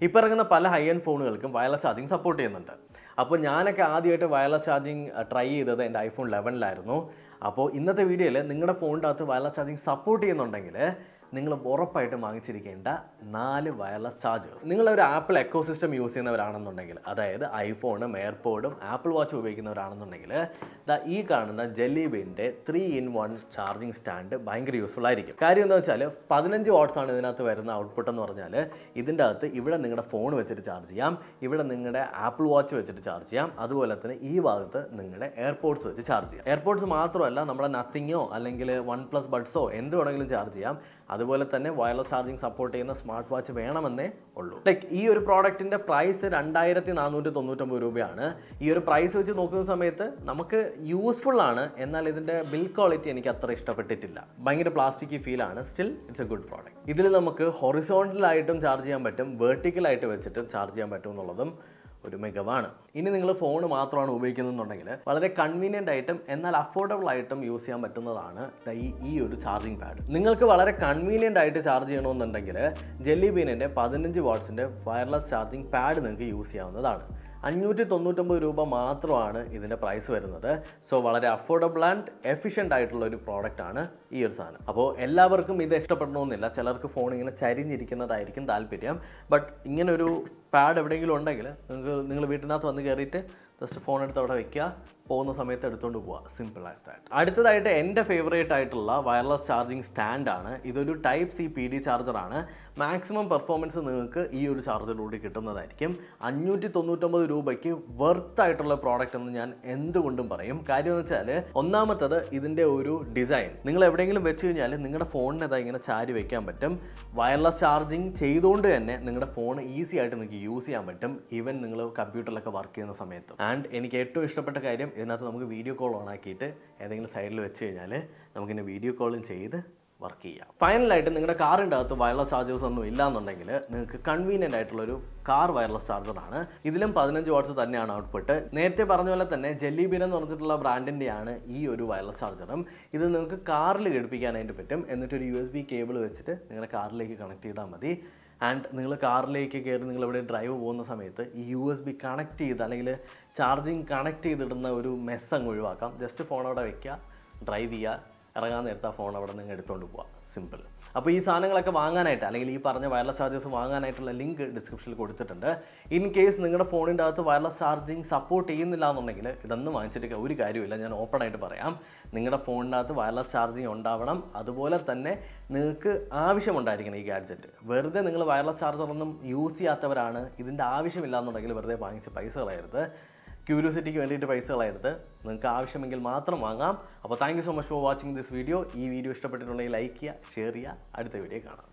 ഇപ്പോൾ ഇറങ്ങുന്ന പല ഹൈ എൻഡ് ഫോണുകൾക്കും വയർലെസ് ചാർജിങ് സപ്പോർട്ട് ചെയ്യുന്നുണ്ട്. അപ്പോൾ ഞാനൊക്കെ ആദ്യമായിട്ട് വയർലെസ് ചാർജിങ് ട്രൈ ചെയ്തത് എൻ്റെ iPhone 11 അപ്പോൾ ഇന്നത്തെ വീഡിയോയിൽ നിങ്ങളുടെ ഫോണിൻ്റെ അകത്ത് വയർലെസ് ചാർജിങ് സപ്പോർട്ട് ചെയ്യുന്നുണ്ടെങ്കിൽ നിങ്ങൾ ഉറപ്പായിട്ടും വാങ്ങിച്ചിരിക്കേണ്ട 4 വയർലെസ് ചാർജേഴ്സ്. നിങ്ങളൊരു ആപ്പിൾ എക്കോസിസ്റ്റം യൂസ് ചെയ്യുന്നവരാണെന്നുണ്ടെങ്കിൽ, അതായത് ഐഫോണും എയർപോഡും ആപ്പിൾ വാച്ച് ഉപയോഗിക്കുന്നവരാണെന്നുണ്ടെങ്കിൽ ഈ കാണുന്ന ജെല്ലി ബീൻ്റെ 3-in-1 ചാർജിങ് സ്റ്റാൻഡ് ഭയങ്കര യൂസ്ഫുൾ ആയിരിക്കും. കാര്യം എന്താ വെച്ചാൽ 15 വാട്ട്സ് ആണ് ഇതിനകത്ത് വരുന്ന ഔട്ട്പുട്ട് എന്ന് പറഞ്ഞാൽ, ഇതിൻ്റെ അകത്ത് ഇവിടെ നിങ്ങളുടെ ഫോൺ വെച്ചിട്ട് ചാർജ് ചെയ്യാം, ഇവിടെ നിങ്ങളുടെ ആപ്പിൾ വാച്ച് വെച്ചിട്ട് ചാർജ് ചെയ്യാം, അതുപോലെ തന്നെ ഈ ഭാഗത്ത് നിങ്ങളുടെ എയർപോഡ്സ് വെച്ച് ചാർജ് ചെയ്യാം. എയർപോഡ്സ് മാത്രമല്ല, നമ്മുടെ നത്തിങ്ങോ അല്ലെങ്കിൽ OnePlus ബഡ്സോ എന്ത് വേണമെങ്കിലും ചാർജ് ചെയ്യാം. അതുപോലെ തന്നെ വയർലെസ് ചാർജിങ് സപ്പോർട്ട് ചെയ്യുന്ന സ്മാർട്ട് വാച്ച് വേണമെന്നേ ഉള്ളൂ. ഈ ഒരു പ്രോഡക്റ്റിൻ്റെ പ്രൈസ് 2499 രൂപയാണ്. ഈ ഒരു പ്രൈസ് വെച്ച് നോക്കുന്ന സമയത്ത് നമുക്ക് യൂസ്ഫുൾ ആണ്, എന്നാൽ ഇതിൻ്റെ ബിൽഡ് ക്വാളിറ്റി എനിക്ക് അത്ര ഇഷ്ടപ്പെട്ടിട്ടില്ല. ഭയങ്കര പ്ലാസ്റ്റിക് ഫീലാണ്. Still it's A good product. ഇതിൽ നമുക്ക് ഹൊറിസോണ്ടലായിട്ടും ചാർജ് ചെയ്യാൻ പറ്റും, വെർട്ടിക്കലായിട്ട് വെച്ചിട്ട് ചാർജ് ചെയ്യാൻ പറ്റും എന്നുള്ളതും ഒരു മികവാണ്. ഇനി നിങ്ങൾ ഫോൺ മാത്രമാണ് ഉപയോഗിക്കുന്നതെന്നുണ്ടെങ്കിൽ വളരെ കൺവീനിയൻ്റ് ആയിട്ടും എന്നാൽ അഫോർഡബിൾ ആയിട്ടും യൂസ് ചെയ്യാൻ പറ്റുന്നതാണ് ഈ ഒരു ചാർജിങ് പാഡ്. നിങ്ങൾക്ക് വളരെ കൺവീനിയൻ്റ് ആയിട്ട് ചാർജ് ചെയ്യണമെന്നുണ്ടെങ്കിൽ ജെല്ലി ബീനിൻ്റെ 15 വാട്ട്സിൻ്റെ വയർലെസ് ചാർജിങ് പാഡ് നിങ്ങൾക്ക് യൂസ് ചെയ്യാവുന്നതാണ്. 599 രൂപ മാത്രമാണ് ഇതിൻ്റെ പ്രൈസ് വരുന്നത്. സോ വളരെ അഫോർഡബിൾ ആൻഡ് എഫിഷ്യൻ്റ് ആയിട്ടുള്ള ഒരു പ്രോഡക്റ്റാണ് ഈ ഒരു സാധനം. അപ്പോൾ എല്ലാവർക്കും ഇത് ഇഷ്ടപ്പെടണമെന്നില്ല. ചിലർക്ക് ഫോൺ ഇങ്ങനെ ചരിഞ്ഞിരിക്കുന്നതായിരിക്കും താല്പര്യം. ബട്ട് ഇങ്ങനൊരു പാഡ് എവിടെയെങ്കിലും ഉണ്ടെങ്കിൽ നിങ്ങൾ വീട്ടിനകത്ത് വന്ന് കയറിയിട്ട് ജസ്റ്റ് ഫോൺ എടുത്ത് അവിടെ വയ്ക്കുക, പോകുന്ന സമയത്ത് എടുത്തുകൊണ്ട് പോവുക. Simple as that. അടുത്തതായിട്ട് എൻ്റെ ഫേവറേറ്റ് ആയിട്ടുള്ള വയർലെസ് ചാർജിങ് സ്റ്റാൻഡാണ്. ഇതൊരു ടൈപ്പ് സി PD ചാർജറാണ്. മാക്സിമം പെർഫോമൻസ് നിങ്ങൾക്ക് ഈ ഒരു ചാർജറിലൂടെ കിട്ടുന്നതായിരിക്കും. 599 രൂപയ്ക്ക് വെർത്ത് ആയിട്ടുള്ള പ്രോഡക്റ്റ് എന്ന് ഞാൻ എന്തുകൊണ്ടും പറയും. കാര്യം എന്ന് വെച്ചാൽ, ഒന്നാമത്തത് ഇതിൻ്റെ ഒരു ഡിസൈൻ. നിങ്ങൾ എവിടെയെങ്കിലും വെച്ച് കഴിഞ്ഞാൽ നിങ്ങളുടെ ഫോണിന് ഇങ്ങനെ ചാരി വയ്ക്കാൻ പറ്റും. വയർലെസ് ചാർജിങ് ചെയ്തുകൊണ്ട് തന്നെ നിങ്ങളുടെ ഫോൺ ഈസി ആയിട്ട് നിങ്ങൾക്ക് യൂസ് ചെയ്യാൻ പറ്റും, ഈവൻ നിങ്ങൾ കമ്പ്യൂട്ടറിലൊക്കെ വർക്ക് ചെയ്യുന്ന സമയത്ത്. ആൻഡ് എനിക്ക് ഏറ്റവും ഇഷ്ടപ്പെട്ട കാര്യം, ഇതിനകത്ത് നമുക്ക് വീഡിയോ കോൾ ഓൺ ആക്കിയിട്ട് ഏതെങ്കിലും സൈഡിൽ വെച്ച് കഴിഞ്ഞാൽ നമുക്കിങ്ങനെ വീഡിയോ കോളും ചെയ്ത് വർക്ക് ചെയ്യാം. ഫൈനലായിട്ട് നിങ്ങളുടെ കാറിൻ്റെ അകത്ത് വയർലെസ് ചാർജേഴ്സ് ഒന്നും ഇല്ലാന്നുണ്ടെങ്കിൽ നിങ്ങൾക്ക് കൺവീനിയൻ്റ് ആയിട്ടുള്ളൊരു കാർ വയർലെസ് ചാർജറാണ്. ഇതിലും 15 വാട്ട്സ് തന്നെയാണ് ഔട്ട്പുട്ട്. നേരത്തെ പറഞ്ഞ പോലെ തന്നെ ജെല്ലി ബീൻ എന്ന് പറഞ്ഞിട്ടുള്ള ബ്രാൻഡിൻ്റെയാണ് ഈ ഒരു വയർലെസ് ചാർജറും. ഇത് നിങ്ങൾക്ക് കാറിൽ ഘടിപ്പിക്കാനായിട്ട് പറ്റും. എന്നിട്ടൊരു USB കേബിൾ വെച്ചിട്ട് നിങ്ങളുടെ കാറിലേക്ക് കണക്ട് ചെയ്താൽ മതി. ആൻഡ് നിങ്ങൾ കാറിലേക്ക് കയറി നിങ്ങളിവിടെ ഡ്രൈവ് പോകുന്ന സമയത്ത് ഈ USB കണക്ട് ചെയ്ത് അല്ലെങ്കിൽ ചാർജിങ് കണക്ട് ചെയ്തിടുന്ന ഒരു മെസ്സ് അങ്ങ് ഒഴിവാക്കാം. ജസ്റ്റ് ഫോൺ അവിടെ വയ്ക്കുക, ഡ്രൈവ് ചെയ്യുക, ഇറങ്ങാൻ നേരത്തെ ആ ഫോൺ അവിടെ നിങ്ങൾ എടുത്തുകൊണ്ട് പോവാം. സിമ്പിൾ. അപ്പോൾ ഈ സാധനങ്ങളൊക്കെ വാങ്ങാനായിട്ട്, അല്ലെങ്കിൽ ഈ പറഞ്ഞ വയർലെസ് ചാർജേഴ്സ് വാങ്ങാനായിട്ടുള്ള ലിങ്ക് ഡിസ്ക്രിപ്ഷനിൽ കൊടുത്തിട്ടുണ്ട്. ഇൻ കേസ് നിങ്ങളുടെ ഫോണിൻ്റെ അകത്ത് വയർലെസ് ചാർജിങ് സപ്പോർട്ട് ചെയ്യുന്നില്ല എന്നുണ്ടെങ്കിൽ ഇതൊന്നും വാങ്ങിച്ചിട്ട് ഒരു കാര്യമില്ല. ഞാൻ ഓപ്പൺ ആയിട്ട് പറയാം, നിങ്ങളുടെ ഫോണിൻ്റെ അകത്ത് വയർലെസ് ചാർജിങ് ഉണ്ടാവണം. അതുപോലെ തന്നെ നിങ്ങൾക്ക് ആവശ്യമുണ്ടായിരിക്കണം ഈ ഗാഡ്ജറ്റ്. വെറുതെ നിങ്ങൾ വയർലെസ് ചാർജറൊന്നും യൂസ് ചെയ്യാത്തവരാണ്, ഇതിൻ്റെ ആവശ്യമില്ല എന്നുണ്ടെങ്കിൽ വെറുതെ വാങ്ങിച്ച് പൈസ കളയരുത്. ക്യൂരിയോസിറ്റിക്ക് വേണ്ടിയിട്ട് പൈസ കളയരുത്. നിങ്ങൾക്ക് ആവശ്യമെങ്കിൽ മാത്രം വാങ്ങാം. അപ്പോൾ thank you so much for watching this video. ഈ വീഡിയോ ഇഷ്ടപ്പെട്ടിട്ടുണ്ടെങ്കിൽ ലൈക്ക് ചെയ്യുക, ഷെയർ ചെയ്യുക. അടുത്ത വീഡിയോ കാണാം.